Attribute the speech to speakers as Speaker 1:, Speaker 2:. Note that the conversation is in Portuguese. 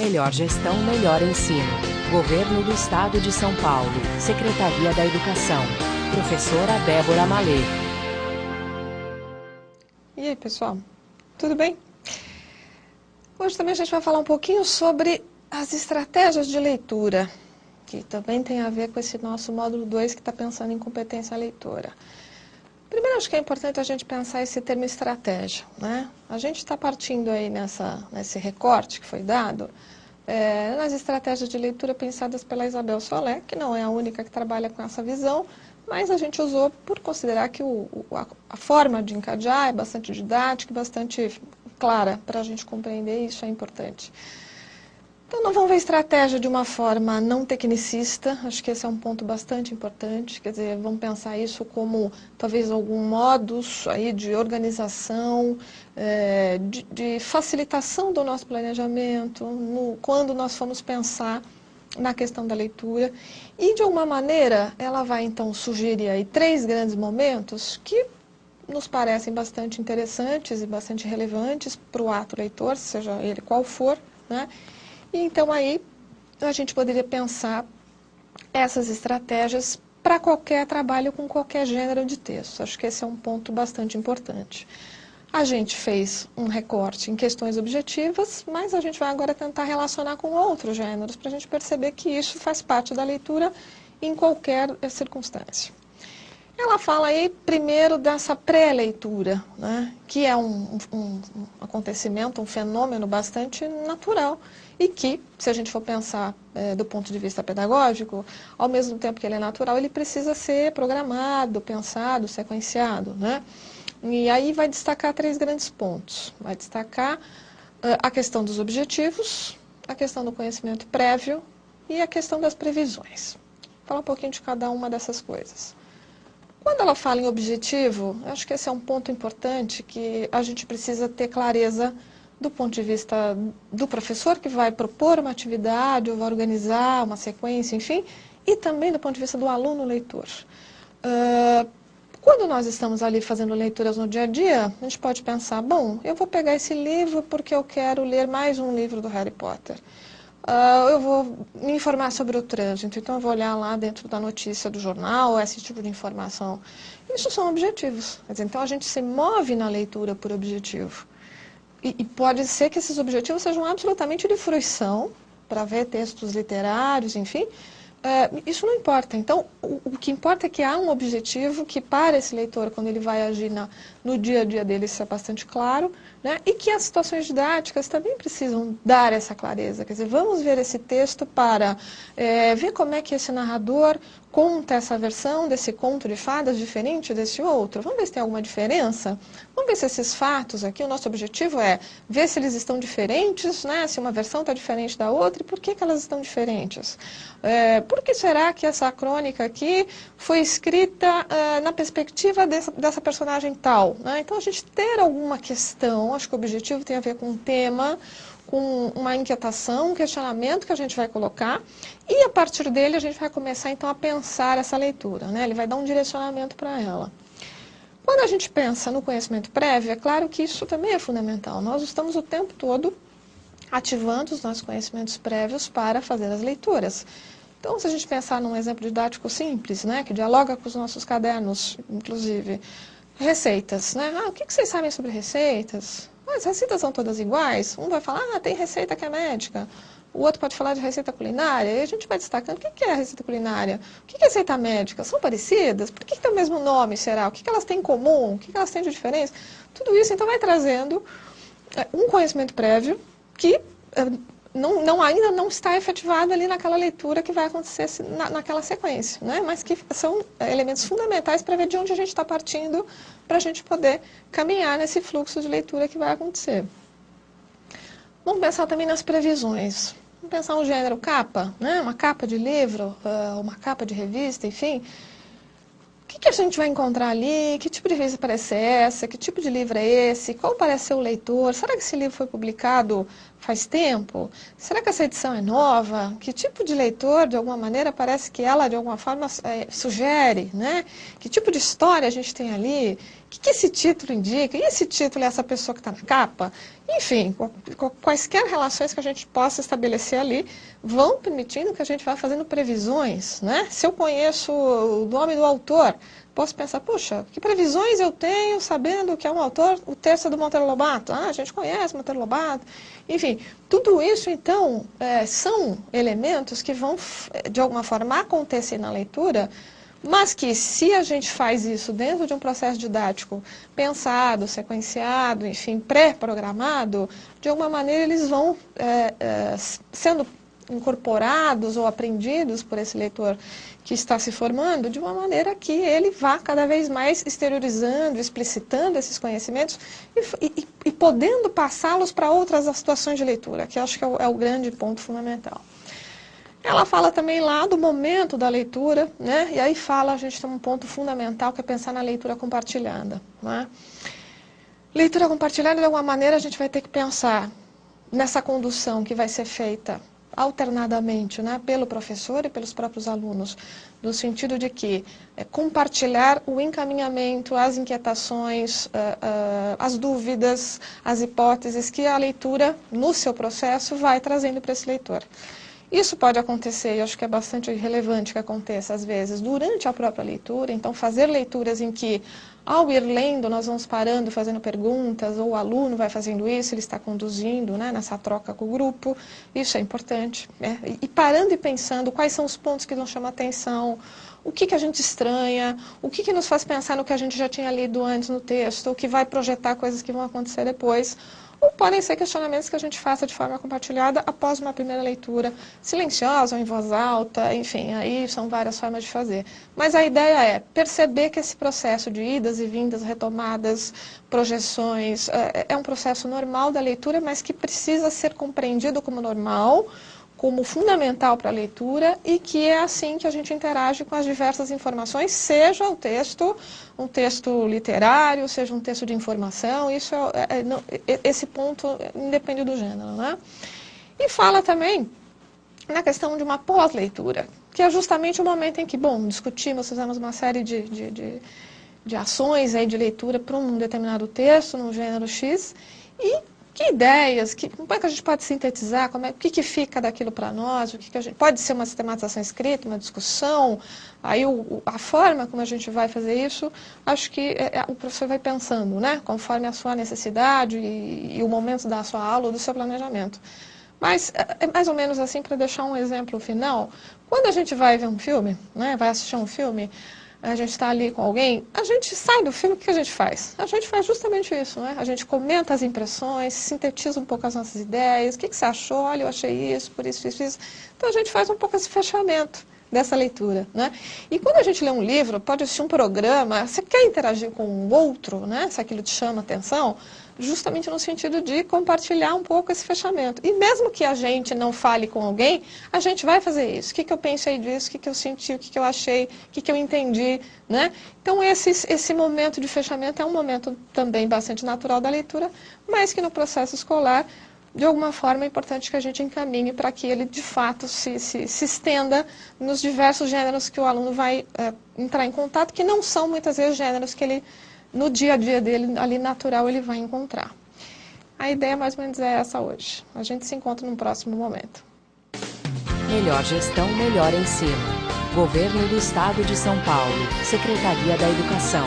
Speaker 1: Melhor gestão, melhor ensino. Governo do Estado de São Paulo. Secretaria da Educação. Professora Débora Malê.
Speaker 2: E aí, pessoal? Tudo bem? Hoje também a gente vai falar um pouquinho sobre as estratégias de leitura, que também tem a ver com esse nosso módulo 2 que está pensando em competência leitora. Primeiro, acho que é importante a gente pensar esse termo estratégia, né? A gente está partindo aí nesse recorte que foi dado, nas estratégias de leitura pensadas pela Isabel Solé, que não é a única que trabalha com essa visão, mas a gente usou por considerar que a forma de encadear é bastante didática e bastante clara para a gente compreender, isso é importante. Então, nós vamos ver estratégia de uma forma não tecnicista, acho que esse é um ponto bastante importante, quer dizer, vamos pensar isso como talvez algum modus aí de organização, de facilitação do nosso planejamento, quando nós formos pensar na questão da leitura, e de alguma maneira ela vai então sugerir aí 3 grandes momentos que nos parecem bastante interessantes e bastante relevantes para o ato leitor, seja ele qual for, né? E então aí a gente poderia pensar essas estratégias para qualquer trabalho com qualquer gênero de texto. Acho que esse é um ponto bastante importante. A gente fez um recorte em questões objetivas, mas a gente vai agora tentar relacionar com outros gêneros para a gente perceber que isso faz parte da leitura em qualquer circunstância. Ela fala aí primeiro dessa pré-leitura, né, que é um acontecimento, um fenômeno bastante natural e que, se a gente for pensar do ponto de vista pedagógico, ao mesmo tempo que ele é natural, ele precisa ser programado, pensado, sequenciado, né? E aí vai destacar 3 grandes pontos. Vai destacar a questão dos objetivos, a questão do conhecimento prévio e a questão das previsões. Vou falar um pouquinho de cada uma dessas coisas. Quando ela fala em objetivo, acho que esse é um ponto importante que a gente precisa ter clareza do ponto de vista do professor que vai propor uma atividade ou vai organizar uma sequência, enfim, e também do ponto de vista do aluno leitor. Quando nós estamos ali fazendo leituras no dia a dia, a gente pode pensar, bom, eu vou pegar esse livro porque eu quero ler mais um livro do Harry Potter. Eu vou me informar sobre o trânsito, então eu vou olhar lá dentro da notícia do jornal, esse tipo de informação. Isso são objetivos. Quer dizer, então a gente se move na leitura por objetivo. E pode ser que esses objetivos sejam absolutamente de fruição, para ver textos literários, enfim. Isso não importa. Então, o que importa é que há um objetivo que, para esse leitor, quando ele vai agir no dia a dia dele, isso é bastante claro, né? E que as situações didáticas também precisam dar essa clareza. Quer dizer, vamos ver esse texto para ver como é que esse narrador conta essa versão desse conto de fadas diferente desse outro. Vamos ver se tem alguma diferença? Vamos ver se esses fatos aqui, o nosso objetivo é ver se eles estão diferentes, né? Se uma versão está diferente da outra e por que elas estão diferentes. Por que será que essa crônica aqui foi escrita na perspectiva dessa personagem tal, né? Então, a gente ter alguma questão, acho que o objetivo tem a ver com um tema, com uma inquietação, um questionamento que a gente vai colocar, e a partir dele a gente vai começar então a pensar essa leitura, né? Ele vai dar um direcionamento para ela. Quando a gente pensa no conhecimento prévio, é claro que isso também é fundamental. Nós estamos o tempo todo ativando os nossos conhecimentos prévios para fazer as leituras. Então, se a gente pensar num exemplo didático simples, né, que dialoga com os nossos cadernos, inclusive, receitas, né? O que vocês sabem sobre receitas? As receitas são todas iguais? Um vai falar, tem receita que é médica. O outro pode falar de receita culinária. E a gente vai destacando, o que é a receita culinária? O que é receita médica? São parecidas? Por que tem o mesmo nome, será? O que elas têm em comum? O que elas têm de diferença? Tudo isso, então, vai trazendo um conhecimento prévio que ainda não está efetivado ali naquela leitura que vai acontecer naquela sequência, né? Mas que são elementos fundamentais para ver de onde a gente está partindo para a gente poder caminhar nesse fluxo de leitura que vai acontecer. Vamos pensar também nas previsões. Vamos pensar um gênero capa, né? Uma capa de livro, uma capa de revista, enfim. O que a gente vai encontrar ali? Que tipo de revista parece essa? Que tipo de livro é esse? Qual parece ser o leitor? Será que esse livro foi publicado Faz tempo? Será que essa edição é nova? Que tipo de leitor, de alguma maneira, parece que ela, de alguma forma, sugere, né? Que tipo de história a gente tem ali? O que esse título indica? E esse título é essa pessoa que está na capa? Enfim, quaisquer relações que a gente possa estabelecer ali vão permitindo que a gente vá fazendo previsões, né? Se eu conheço o nome do autor, posso pensar, puxa, que previsões eu tenho sabendo que é um autor, o texto é do Monteiro Lobato. Ah, a gente conhece Monteiro Lobato. Enfim, tudo isso, então, são elementos que vão, de alguma forma, acontecer na leitura, mas que, se a gente faz isso dentro de um processo didático pensado, sequenciado, enfim, pré-programado, de alguma maneira eles vão sendo incorporados ou aprendidos por esse leitor que está se formando, de uma maneira que ele vá cada vez mais exteriorizando, explicitando esses conhecimentos e podendo passá-los para outras situações de leitura, que eu acho que é o grande ponto fundamental. Ela fala também lá do momento da leitura, né? E aí a gente tem um ponto fundamental que é pensar na leitura compartilhada, né? Leitura compartilhada, de alguma maneira, a gente vai ter que pensar nessa condução que vai ser feita alternadamente, né, pelo professor e pelos próprios alunos, no sentido de que compartilhar o encaminhamento, as inquietações, as dúvidas, as hipóteses que a leitura, no seu processo, vai trazendo para esse leitor. Isso pode acontecer, e acho que é bastante relevante que aconteça, às vezes, durante a própria leitura. Então, fazer leituras em que, ao ir lendo, nós vamos parando, fazendo perguntas, ou o aluno vai fazendo isso, ele está conduzindo, né, nessa troca com o grupo. Isso é importante, né? E parando e pensando quais são os pontos que nos chamam a atenção, o que a gente estranha, o que nos faz pensar no que a gente já tinha lido antes no texto, o que vai projetar coisas que vão acontecer depois. Ou podem ser questionamentos que a gente faça de forma compartilhada após uma primeira leitura, silenciosa ou em voz alta, enfim, aí são várias formas de fazer. Mas a ideia é perceber que esse processo de idas e vindas, retomadas, projeções, é um processo normal da leitura, mas que precisa ser compreendido como normal, como fundamental para a leitura, e que é assim que a gente interage com as diversas informações, seja o texto, um texto literário, seja um texto de informação, isso esse ponto independe do gênero, né? E fala também na questão de uma pós-leitura, que é justamente o momento em que, bom, discutimos, fizemos uma série de ações aí de leitura para um determinado texto, num gênero X, e que ideias, como é que a gente pode sintetizar, o que fica daquilo para nós, pode ser uma sistematização escrita, uma discussão, aí a forma como a gente vai fazer isso, acho que o professor vai pensando, né, conforme a sua necessidade e o momento da sua aula ou do seu planejamento. Mas é mais ou menos assim, para deixar um exemplo final, quando a gente vai ver um filme, né, vai assistir um filme, a gente está ali com alguém, a gente sai do filme, o que a gente faz? A gente faz justamente isso, né? A gente comenta as impressões, sintetiza um pouco as nossas ideias, o que você achou? Olha, eu achei isso, por isso, isso, isso. Então a gente faz um pouco esse fechamento dessa leitura, né? E quando a gente lê um livro, pode assistir um programa, você quer interagir com o outro, né? Se aquilo te chama atenção, justamente no sentido de compartilhar um pouco esse fechamento. E mesmo que a gente não fale com alguém, a gente vai fazer isso. O que eu pensei disso, o que eu senti, o que eu achei, o que eu entendi, né? Então esse momento de fechamento é um momento também bastante natural da leitura, mas que no processo escolar, de alguma forma, é importante que a gente encaminhe para que ele, de fato, se estenda nos diversos gêneros que o aluno vai entrar em contato, que não são, muitas vezes, gêneros que ele, no dia a dia dele, ali natural, ele vai encontrar. A ideia, mais ou menos, é essa hoje. A gente se encontra num próximo momento.
Speaker 1: Melhor gestão, melhor ensino. Governo do Estado de São Paulo. Secretaria da Educação.